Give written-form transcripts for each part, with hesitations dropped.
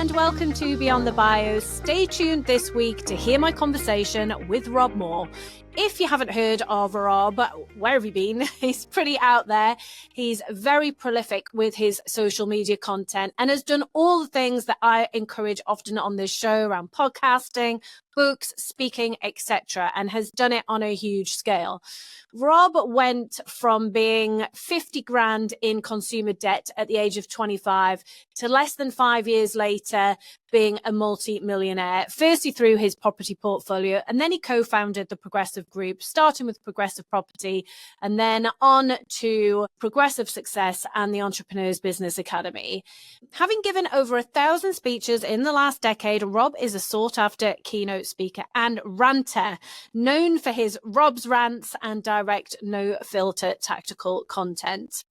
and welcome to Beyond the Bio. Stay tuned this week to hear my conversation with Rob Moore. If you haven't heard of Rob, where have you been? He's pretty out there. He's very prolific with his social media content and has done all the things that I encourage often on this show around podcasting, books, speaking, etc., and has done it on a huge scale. Rob went from being 50 grand in consumer debt at the age of 25 to less than 5 years later being a multi-millionaire, firstly through his property portfolio, and then he co-founded the Progressive Group, starting with Progressive Property, and then on to Progressive Success and the Entrepreneur's Business Academy. Having given over 1,000 speeches in the last decade, Rob is a sought-after keynote speaker and ranter, known for his Rob's rants and direct, no-filter tactical content.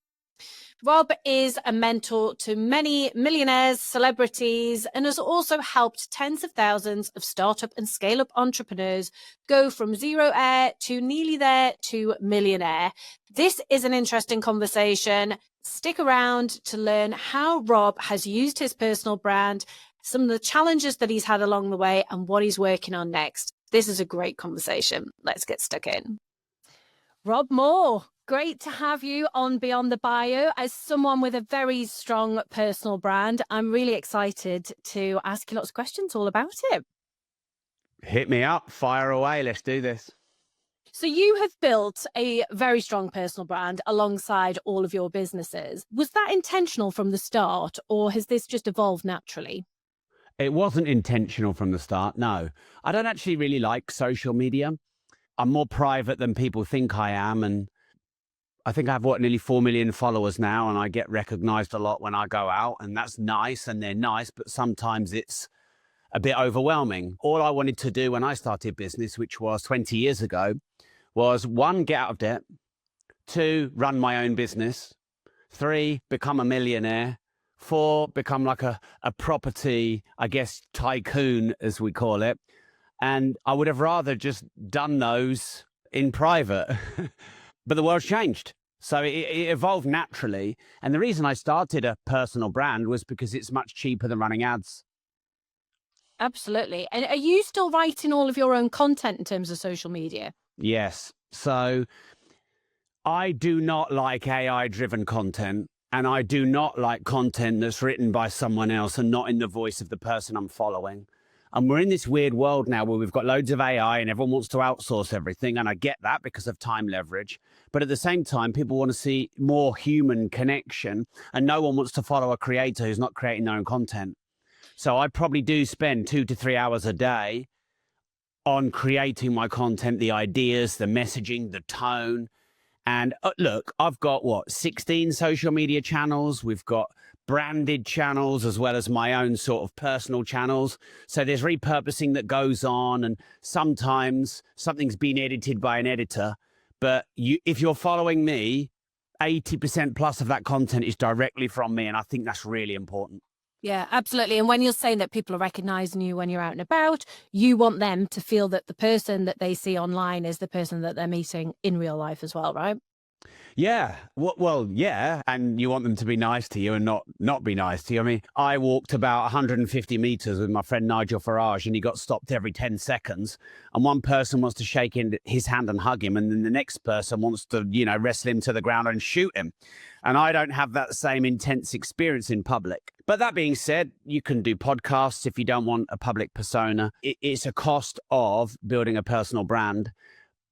Rob is a mentor to many millionaires, celebrities, and has also helped tens of thousands of startup and scale-up entrepreneurs go from zero air to nearly there to millionaire. This is an interesting conversation. Stick around to learn how Rob has used his personal brand, some of the challenges that he's had along the way, and what he's working on next. This is a great conversation. Let's get stuck in. Rob Moore, great to have you on Beyond the Bio. As someone with a very strong personal brand, I'm really excited to ask you lots of questions all about it. Hit me up, fire away, let's do this. So you have built a very strong personal brand alongside all of your businesses. Was that intentional from the start, or has this just evolved naturally? It wasn't intentional from the start, no. I don't actually really like social media. I'm more private than people think I am, and I think I have, nearly 4 million followers now, and I get recognized a lot when I go out, and that's nice, and they're nice, but sometimes it's a bit overwhelming. All I wanted to do when I started business, which was 20 years ago, was 1, get out of debt, 2, run my own business, 3, become a millionaire, 4, become like a property, I guess, tycoon, as we call it. And I would have rather just done those in private. But the world's changed. So it evolved naturally. And the reason I started a personal brand was because it's much cheaper than running ads. Absolutely. And are you still writing all of your own content in terms of social media? Yes. So I do not like AI-driven content. And I do not like content that's written by someone else and not in the voice of the person I'm following. And we're in this weird world now where we've got loads of AI and everyone wants to outsource everything. And I get that because of time leverage. But at the same time, people want to see more human connection. And no one wants to follow a creator who's not creating their own content. So I probably do spend 2 to 3 hours a day on creating my content, the ideas, the messaging, the tone. And look, I've got 16 social media channels. We've got branded channels as well as my own sort of personal channels. So there's repurposing that goes on. And sometimes something's been edited by an editor. But if you're following me, 80% plus of that content is directly from me. And I think that's really important. Yeah, absolutely. And when you're saying that people are recognizing you when you're out and about, you want them to feel that the person that they see online is the person that they're meeting in real life as well, right? Yeah. Well, yeah. And you want them to be nice to you and not be nice to you. I mean, I walked about 150 meters with my friend Nigel Farage, and he got stopped every 10 seconds. And one person wants to shake his hand and hug him. And then the next person wants to, wrestle him to the ground and shoot him. And I don't have that same intense experience in public. But that being said, you can do podcasts if you don't want a public persona. It's a cost of building a personal brand.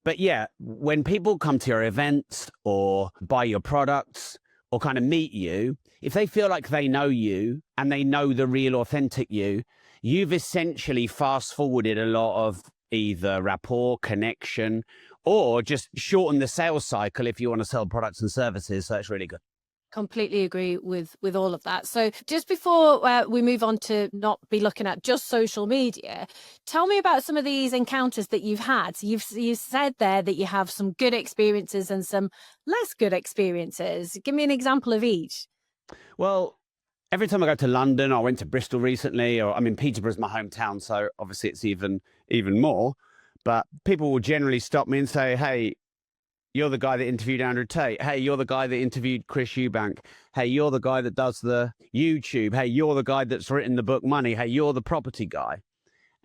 But yeah, when people come to your events or buy your products or kind of meet you, if they feel like they know you and they know the real authentic you've essentially fast forwarded a lot of either rapport, connection, or just shorten the sales cycle if you want to sell products and services. So it's really good. Completely agree with all of that. So just before we move on to not be looking at just social media, tell me about some of these encounters that you've had. So you've said there that you have some good experiences and some less good experiences. Give me an example of each. Well, every time I go to London, I went to Bristol recently, Peterborough's my hometown, so obviously it's even more. But people will generally stop me and say, hey, You're the guy that interviewed Andrew Tate. Hey, you're the guy that interviewed Chris Eubank. Hey, you're the guy that does the YouTube. Hey, you're the guy that's written the book Money. Hey, you're the property guy.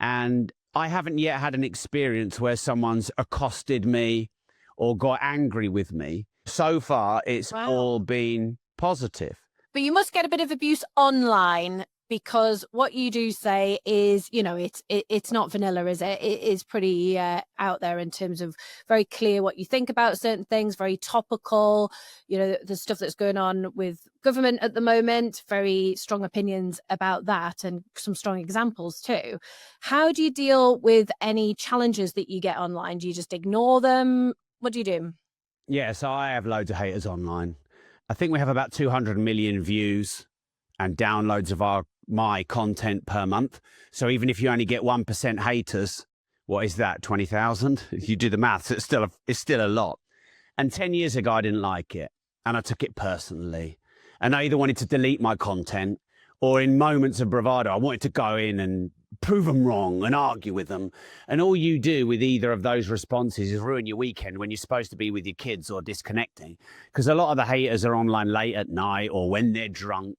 And I haven't yet had an experience where someone's accosted me or got angry with me. So far, it's all been positive. But you must get a bit of abuse online, because what you do say is, it's not vanilla, is it? It is pretty out there in terms of very clear what you think about certain things, very topical, the stuff that's going on with government at the moment, very strong opinions about that and some strong examples too. How do you deal with any challenges that you get online? Do you just ignore them? What do you do? Yeah, so I have loads of haters online. I think we have about 200 million views and downloads of my content per month. So even if you only get 1% haters, what is that, 20,000? If you do the maths, it's still a lot. And 10 years ago, I didn't like it. And I took it personally. And I either wanted to delete my content, or in moments of bravado, I wanted to go in and prove them wrong and argue with them. And all you do with either of those responses is ruin your weekend when you're supposed to be with your kids or disconnecting. Because a lot of the haters are online late at night, or when they're drunk,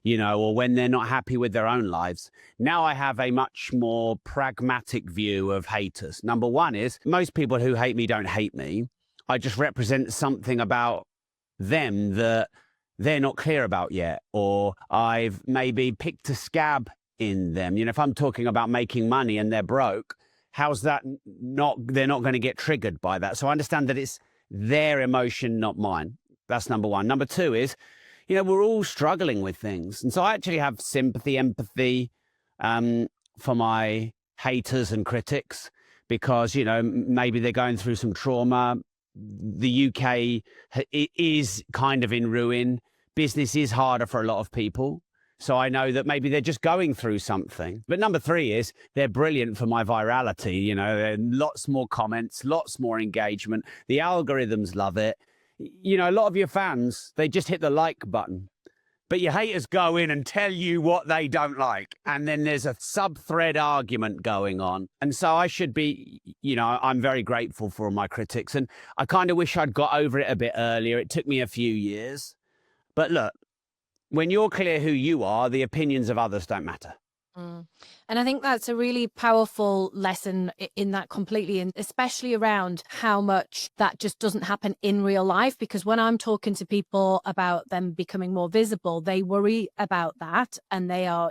or when they're not happy with their own lives. Now I have a much more pragmatic view of haters. Number one is, most people who hate me don't hate me. I just represent something about them that they're not clear about yet, or I've maybe picked a scab in them. If I'm talking about making money and they're broke, how's that they're not going to get triggered by that? So I understand that it's their emotion, not mine. That's number one. Number two is, we're all struggling with things. And so I actually have sympathy, empathy for my haters and critics, because, maybe they're going through some trauma. The UK is kind of in ruin. Business is harder for a lot of people. So I know that maybe they're just going through something. But number three is, they're brilliant for my virality. There are lots more comments, lots more engagement. The algorithms love it. A lot of your fans, they just hit the like button. But your haters go in and tell you what they don't like. And then there's a sub-thread argument going on. And so I should be, I'm very grateful for all my critics. And I kind of wish I'd got over it a bit earlier. It took me a few years. But look, when you're clear who you are, the opinions of others don't matter. And I think that's a really powerful lesson in that completely, and especially around how much that just doesn't happen in real life. Because when I'm talking to people about them becoming more visible, they worry about that and they are,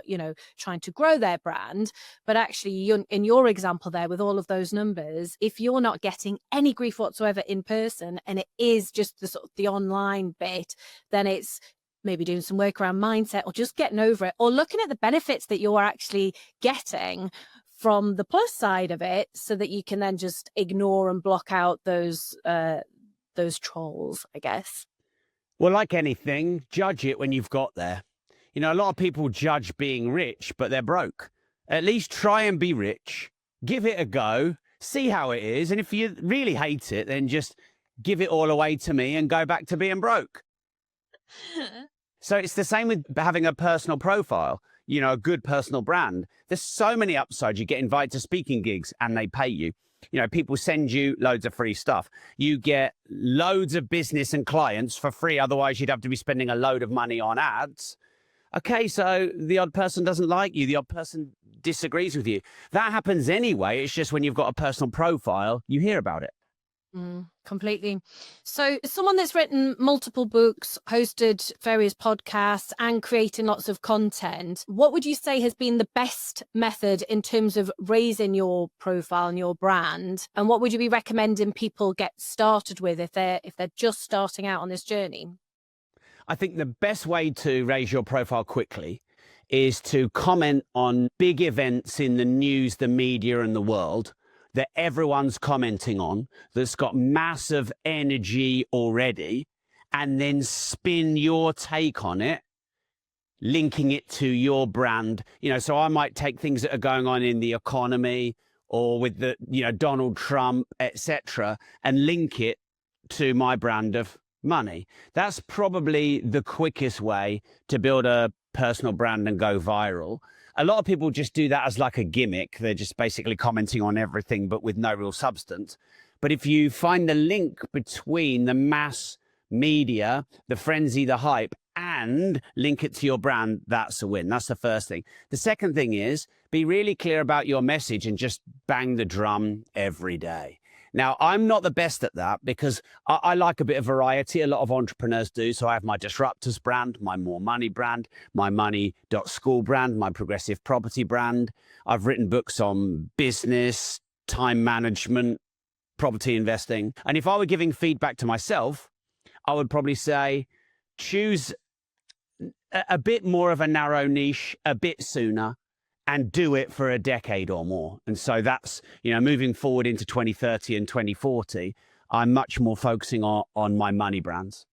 trying to grow their brand. But actually, in your example there with all of those numbers, if you're not getting any grief whatsoever in person and it is just the online bit, then it's maybe doing some work around mindset, or just getting over it, or looking at the benefits that you're actually getting from the plus side of it, so that you can then just ignore and block out those trolls, I guess. Well, like anything, judge it when you've got there. A lot of people judge being rich, but they're broke. At least try and be rich. Give it a go. See how it is. And if you really hate it, then just give it all away to me and go back to being broke. So it's the same with having a personal profile, a good personal brand. There's so many upsides. You get invited to speaking gigs and they pay you. People send you loads of free stuff. You get loads of business and clients for free. Otherwise, you'd have to be spending a load of money on ads. Okay, so the odd person doesn't like you. The odd person disagrees with you. That happens anyway. It's just when you've got a personal profile, you hear about it. Completely. So someone that's written multiple books, hosted various podcasts and creating lots of content, what would you say has been the best method in terms of raising your profile and your brand? And what would you be recommending people get started with if they're just starting out on this journey? I think the best way to raise your profile quickly is to comment on big events in the news, the media and the world that everyone's commenting on, that's got massive energy already, and then spin your take on it, linking it to your brand. So I might take things that are going on in the economy or with the, Donald Trump, etc., and link it to my brand of money. That's probably the quickest way to build a personal brand and go viral. A lot of people just do that as like a gimmick. They're just basically commenting on everything, but with no real substance. But if you find the link between the mass media, the frenzy, the hype, and link it to your brand, that's a win. That's the first thing. The second thing is be really clear about your message and just bang the drum every day. Now, I'm not the best at that because I like a bit of variety. A lot of entrepreneurs do. So I have my Disruptors brand, my More Money brand, my Money.school brand, my Progressive Property brand. I've written books on business, time management, property investing. And if I were giving feedback to myself, I would probably say choose a bit more of a narrow niche a bit sooner and do it for a decade or more. And so that's, moving forward into 2030 and 2040, I'm much more focusing on my money brands.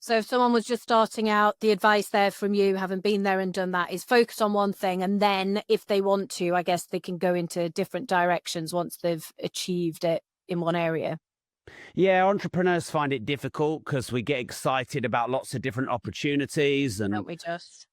So if someone was just starting out, the advice there from you, having been there and done that, is focus on one thing. And then if they want to, I guess they can go into different directions once they've achieved it in one area. Yeah, entrepreneurs find it difficult because we get excited about lots of different opportunities. And don't we just?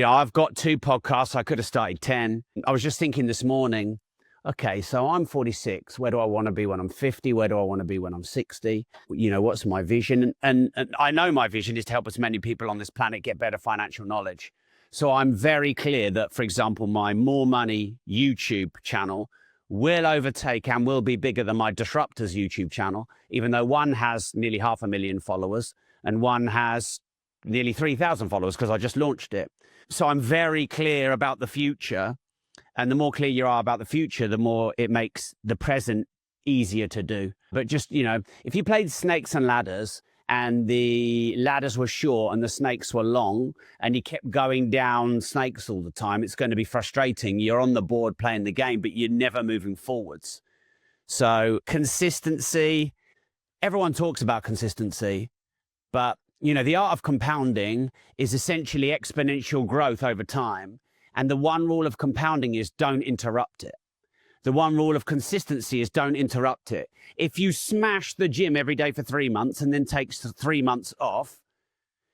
I've got 2 podcasts. I could have started 10. I was just thinking this morning, okay, so I'm 46. Where do I want to be when I'm 50? Where do I want to be when I'm 60? What's my vision? And I know my vision is to help as many people on this planet get better financial knowledge. So I'm very clear that, for example, my More Money YouTube channel will overtake and will be bigger than my Disruptors YouTube channel, even though one has nearly 500,000 followers and one has nearly 3,000 followers because I just launched it. So I'm very clear about the future. And the more clear you are about the future, the more it makes the present easier to do. But just, if you played snakes and ladders and the ladders were short and the snakes were long and you kept going down snakes all the time, it's going to be frustrating. You're on the board playing the game, but you're never moving forwards. So consistency, everyone talks about consistency, but the art of compounding is essentially exponential growth over time. And the one rule of compounding is don't interrupt it. The one rule of consistency is don't interrupt it. If you smash the gym every day for 3 months and then takes 3 months off,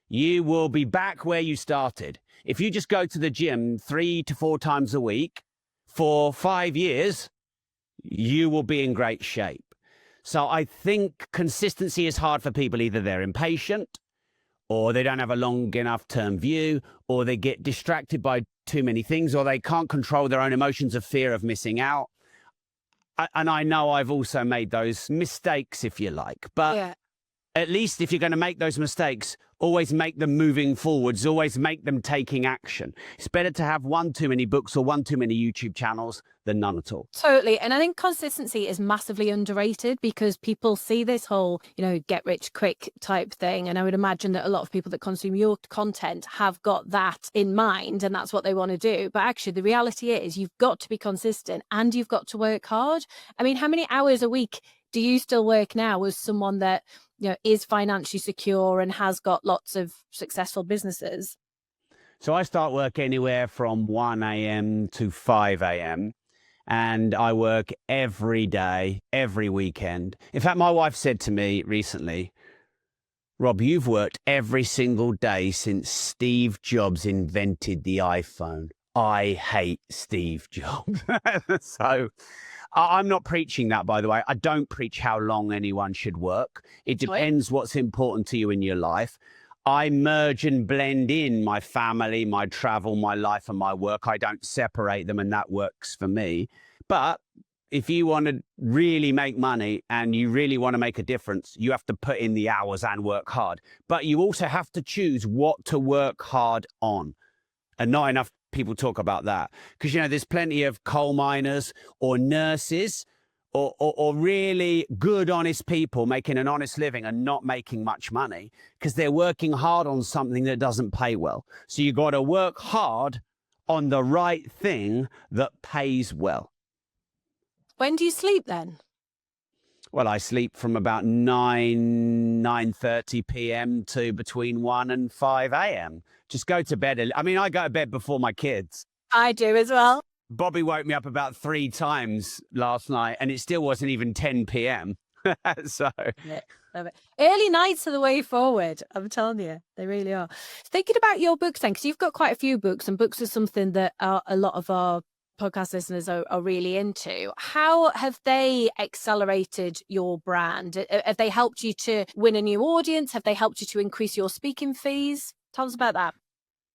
you will be back where you started. If you just go to the gym 3 to 4 times a week for 5 years, you will be in great shape. So I think consistency is hard for people. Either they're impatient, or they don't have a long enough term view, or they get distracted by too many things, or they can't control their own emotions of fear of missing out. And I know I've also made those mistakes, if you like. But at least if you're going to make those mistakes, always make them moving forwards, always make them taking action. It's better to have one too many books or one too many YouTube channels than none at all. Totally. And I think consistency is massively underrated because people see this whole, get rich quick type thing. And I would imagine that a lot of people that consume your content have got that in mind and that's what they want to do. But actually, the reality is you've got to be consistent and you've got to work hard. I mean, how many hours a week do you still work now as someone that is financially secure and has got lots of successful businesses? So I start work anywhere from 1 a.m. to 5 a.m. and I work every day, every weekend. In fact, my wife said to me recently, Rob, you've worked every single day since Steve Jobs invented the iPhone. I hate Steve Jobs. So I'm not preaching that, by the way. I don't preach how long anyone should work. It depends what's important to you in your life. I merge and blend in my family, my travel, my life, and my work. I don't separate them, and that works for me. But if you want to really make money and you really want to make a difference, you have to put in the hours and work hard. But you also have to choose what to work hard on. And not enough people talk about that. Because, there's plenty of coal miners or nurses or really good, honest people making an honest living and not making much money because they're working hard on something that doesn't pay well. So you got to work hard on the right thing that pays well. When do you sleep then? Well, I sleep from about 9:30 p.m. to between 1 and 5 a.m. Just go to bed. I mean, I go to bed before my kids. I do as well. Bobby woke me up about 3 times last night and it still wasn't even 10 p.m. So Love it. Early nights are the way forward. I'm telling you, they really are. Thinking about your books then, because you've got quite a few books and books are something that a lot of our podcast listeners are really into. How have they accelerated your brand? Have they helped you to win a new audience? Have they helped you to increase your speaking fees? Tell us about that.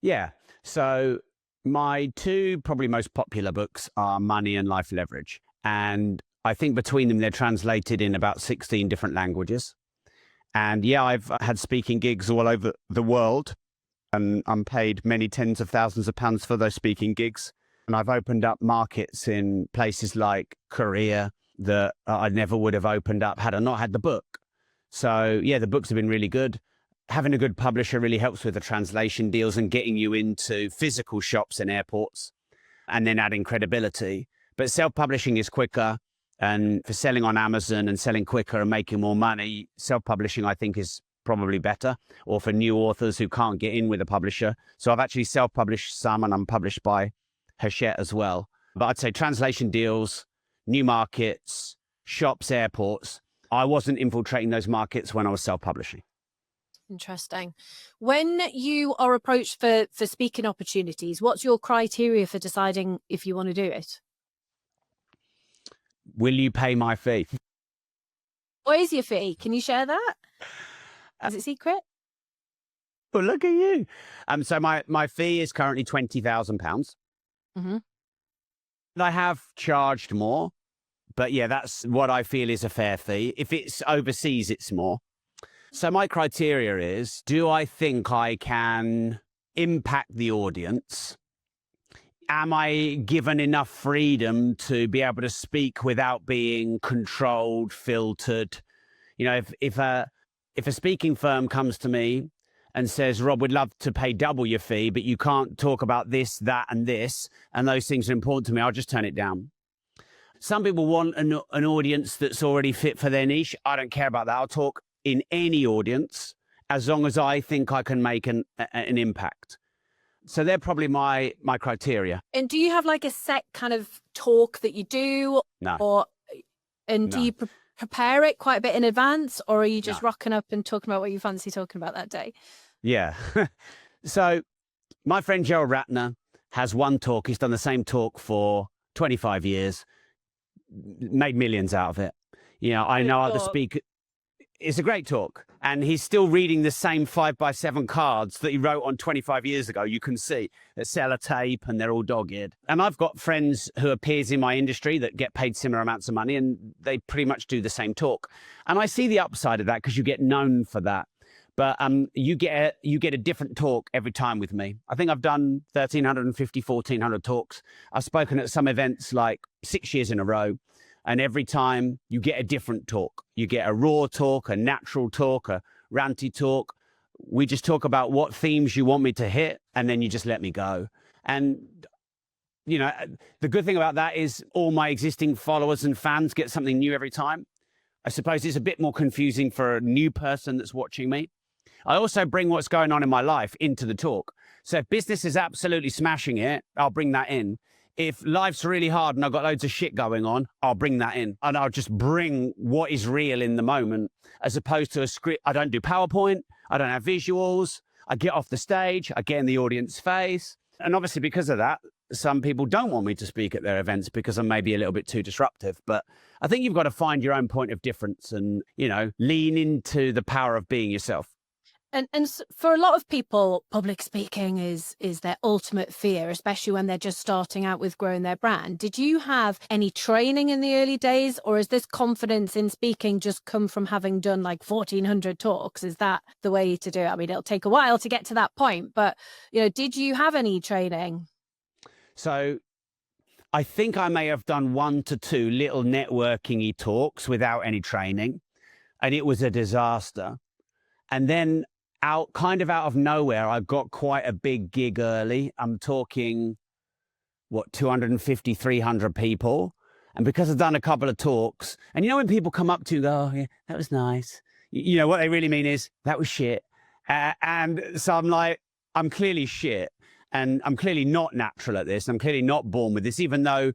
Yeah. So my two probably most popular books are Money and Life Leverage. And I think between them, they're translated in about 16 different languages. And yeah, I've had speaking gigs all over the world, and I'm paid many tens of thousands of pounds for those speaking gigs. And I've opened up markets in places like Korea that I never would have opened up had I not had the book. So yeah, the books have been really good. Having a good publisher really helps with the translation deals and getting you into physical shops and airports, and then adding credibility. But self-publishing is quicker. And for selling on Amazon and selling quicker and making more money, self-publishing, I think, is probably better, or for new authors who can't get in with a publisher. So I've actually self-published some, and I'm published by Hachette as well. But I'd say translation deals, new markets, shops, airports. I wasn't infiltrating those markets when I was self-publishing. Interesting. When you are approached for speaking opportunities, what's your criteria for deciding if you want to do it? Will you pay my fee? What is your fee? Can you share that? Is it secret? Well, look at you. So my fee is currently £20,000. Mm-hmm. I have charged more, but yeah, that's what I feel is a fair fee. If it's overseas, it's more. So my criteria is, do I think I can impact the audience? Am I given enough freedom to be able to speak without being controlled, filtered? You know, if a speaking firm comes to me and says, Rob, we'd love to pay double your fee, but you can't talk about this, that, and this, and those things are important to me, I'll just turn it down. Some people want an audience that's already fit for their niche. I don't care about that. I'll talk in any audience as long as I think I can make an impact. So they're probably my criteria. And do you have like a set kind of talk that you do? No. Do you prepare it quite a bit in advance, or are you just No. rocking up and talking about what you fancy talking about that day? Yeah. So my friend Gerald Ratner has one talk. He's done the same talk for 25 years, made millions out of it. You know, I know other speakers. It's a great talk, and he's still reading the same 5x7 cards that he wrote on 25 years ago. You can see that sellotape, and they're all dog-eared. And I've got friends who are peers in my industry that get paid similar amounts of money, and they pretty much do the same talk. And I see the upside of that because you get known for that. But you get a different talk every time with me. I think I've done 1,350, 1,400 talks. I've spoken at some events like 6 years in a row. And every time you get a different talk. You get a raw talk, a natural talk, a ranty talk. We just talk about what themes you want me to hit, and then you just let me go. And, you know, the good thing about that is all my existing followers and fans get something new every time. I suppose it's a bit more confusing for a new person that's watching me. I also bring what's going on in my life into the talk. So if business is absolutely smashing it, I'll bring that in. If life's really hard and I've got loads of shit going on, I'll bring that in. And I'll just bring what is real in the moment, as opposed to a script. I don't do PowerPoint. I don't have visuals. I get off the stage. I get in the audience face. And obviously because of that, some people don't want me to speak at their events because I'm maybe a little bit too disruptive. But I think you've got to find your own point of difference and, you know, lean into the power of being yourself. And for a lot of people, public speaking is their ultimate fear, especially when they're just starting out with growing their brand. Did you have any training in the early days, or is this confidence in speaking just come from having done like 1,400 talks? Is that the way to do it? I mean, it'll take a while to get to that point, but, you know, did you have any training? So I think I may have done 1 to 2 little networking-y talks without any training, and it was a disaster. And then out of nowhere, I got quite a big gig early. I'm talking, 250, 300 people. And because I've done a couple of talks, and you know when people come up to you, go, oh, yeah, that was nice. You know, what they really mean is, that was shit. And so I'm like, I'm clearly shit. And I'm clearly not natural at this. I'm clearly not born with this, even though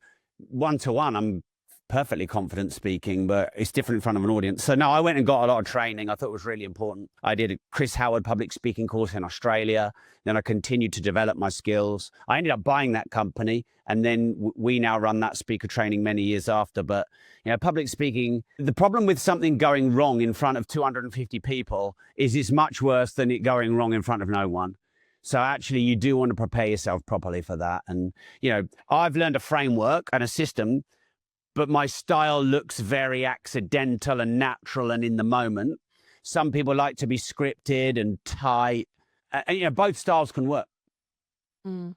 1-to-1, I'm perfectly confident speaking, but it's different in front of an audience. So no, I went and got a lot of training. I thought it was really important. I did a Chris Howard public speaking course in Australia. Then I continued to develop my skills. I ended up buying that company, and then we now run that speaker training many years after. But public speaking, the problem with something going wrong in front of 250 people is it's much worse than it going wrong in front of no one. So actually, you do want to prepare yourself properly for that. And, I've learned a framework and a system, but my style looks very accidental and natural and in the moment. Some people like to be scripted and tight. And, both styles can work. And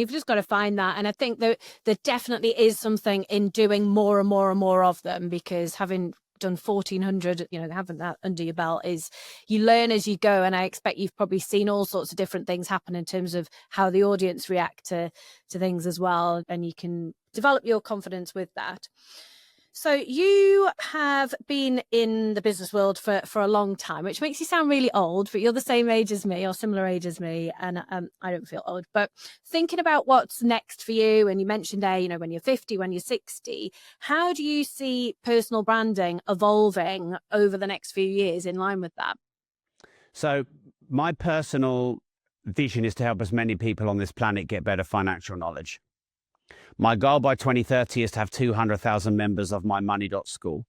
you've just got to find that. And I think that there definitely is something in doing more and more and more of them, because having done 1,400, having that under your belt is, you learn as you go. And I expect you've probably seen all sorts of different things happen in terms of how the audience react to things as well. And you can develop your confidence with that. So you have been in the business world for a long time, which makes you sound really old, but you're the same age as me or similar age as me. And I don't feel old, but thinking about what's next for you, and you mentioned there, when you're 50, when you're 60, how do you see personal branding evolving over the next few years in line with that? So my personal vision is to help as many people on this planet get better financial knowledge. My goal by 2030 is to have 200,000 members of my money.school.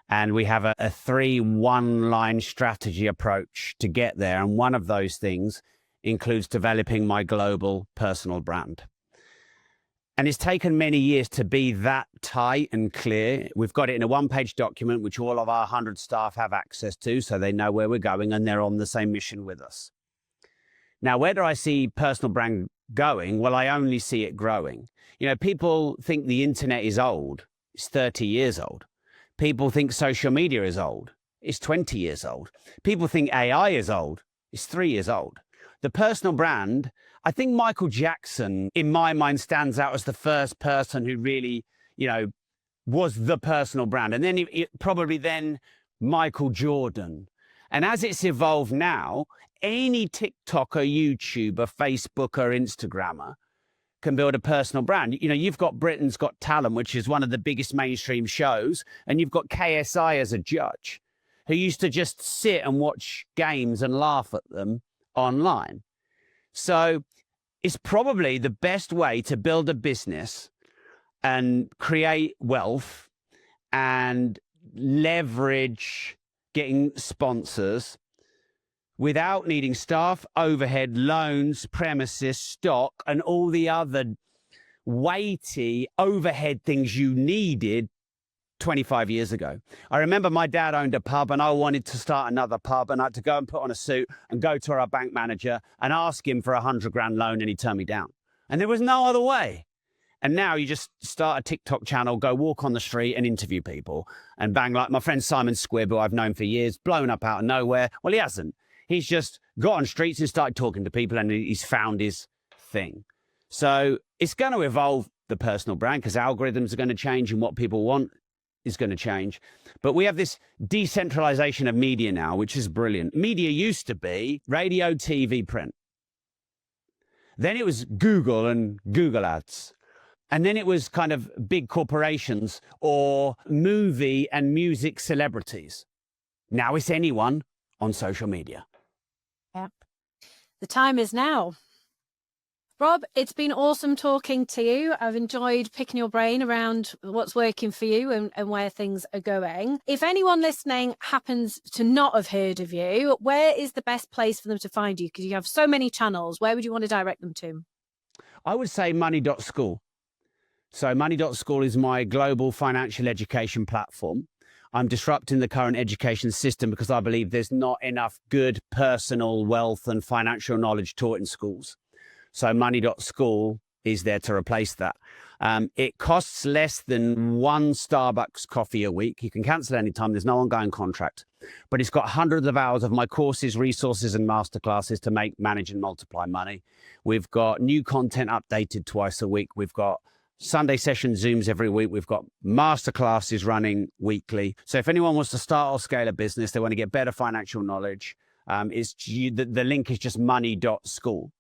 And we have a 3 one-line strategy approach to get there. And one of those things includes developing my global personal brand. And it's taken many years to be that tight and clear. We've got it in a one-page document, which all of our 100 staff have access to, so they know where we're going and they're on the same mission with us. Now, where do I see personal brand going? Well, I only see it growing. People think the internet is old. It's 30 years old. People think social media is old. It's 20 years old. People think AI is old. It's 3 years old. The personal brand, I think Michael Jackson, in my mind, stands out as the first person who really, was the personal brand. And then probably then Michael Jordan. And as it's evolved now, any TikToker, YouTuber, Facebooker, Instagrammer can build a personal brand. You've got Britain's Got Talent, which is one of the biggest mainstream shows, and you've got KSI as a judge, who used to just sit and watch games and laugh at them online. So it's probably the best way to build a business and create wealth and leverage getting sponsors without needing staff, overhead, loans, premises, stock, and all the other weighty overhead things you needed 25 years ago. I remember my dad owned a pub and I wanted to start another pub, and I had to go and put on a suit and go to our bank manager and ask him for $100,000 loan, and he turned me down. And there was no other way. And now you just start a TikTok channel, go walk on the street and interview people, and bang, like my friend Simon Squibb, who I've known for years, blown up out of nowhere. Well, he hasn't. He's just got on streets and started talking to people, and he's found his thing. So it's going to evolve, the personal brand, because algorithms are going to change and what people want is going to change. But we have this decentralization of media now, which is brilliant. Media used to be radio, TV, print. Then it was Google and Google ads. And then it was kind of big corporations or movie and music celebrities. Now it's anyone on social media. Yep. The time is now. Rob, it's been awesome talking to you. I've enjoyed picking your brain around what's working for you and where things are going. If anyone listening happens to not have heard of you, where is the best place for them to find you? Because you have so many channels. Where would you want to direct them to? I would say money.school. So money.school is my global financial education platform. I'm disrupting the current education system because I believe there's not enough good personal wealth and financial knowledge taught in schools. So money.school is there to replace that. It costs less than one Starbucks coffee a week. You can cancel anytime. There's no ongoing contract. But it's got hundreds of hours of my courses, resources, and masterclasses to make, manage, and multiply money. We've got new content updated twice a week. We've got Sunday session Zooms every week. We've got masterclasses running weekly. So if anyone wants to start or scale a business, they want to get better financial knowledge, the link is just money.school.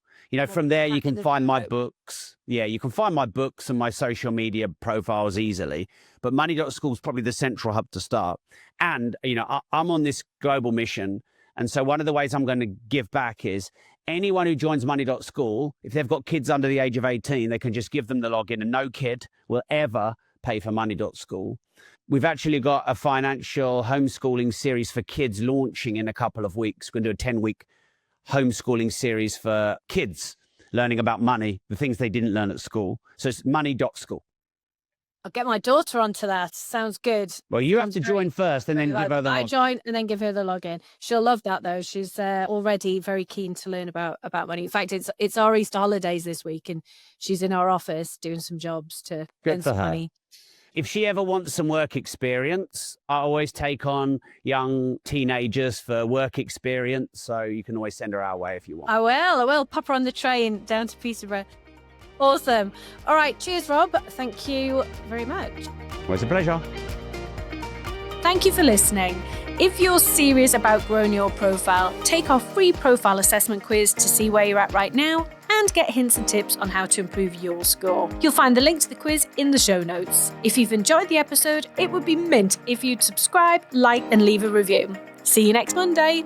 From there, you can find my group. books. Yeah, you can find my books and my social media profiles easily. But Money.school is probably the central hub to start. And, I'm on this global mission. And so one of the ways I'm going to give back is anyone who joins Money.school, if they've got kids under the age of 18, they can just give them the login and no kid will ever pay for Money.school. We've actually got a financial homeschooling series for kids launching in a couple of weeks. We're going to do a 10-week homeschooling series for kids learning about money, the things they didn't learn at school. So it's Money.school. I'll get my daughter onto that. Sounds good. Well, you have to join first and then give her the login. I join and then give her the login. She'll love that though. She's already very keen to learn about money. In fact, it's our Easter holidays this week and she's in our office doing some jobs to earn some money. If she ever wants some work experience, I always take on young teenagers for work experience. So you can always send her our way if you want. I will. Pop her on the train down to Peterborough. Awesome. All right. Cheers, Rob. Thank you very much. Always a pleasure. Thank you for listening. If you're serious about growing your profile, take our free profile assessment quiz to see where you're at right now and get hints and tips on how to improve your score. You'll find the link to the quiz in the show notes. If you've enjoyed the episode, it would be mint if you'd subscribe, like, and leave a review. See you next Monday.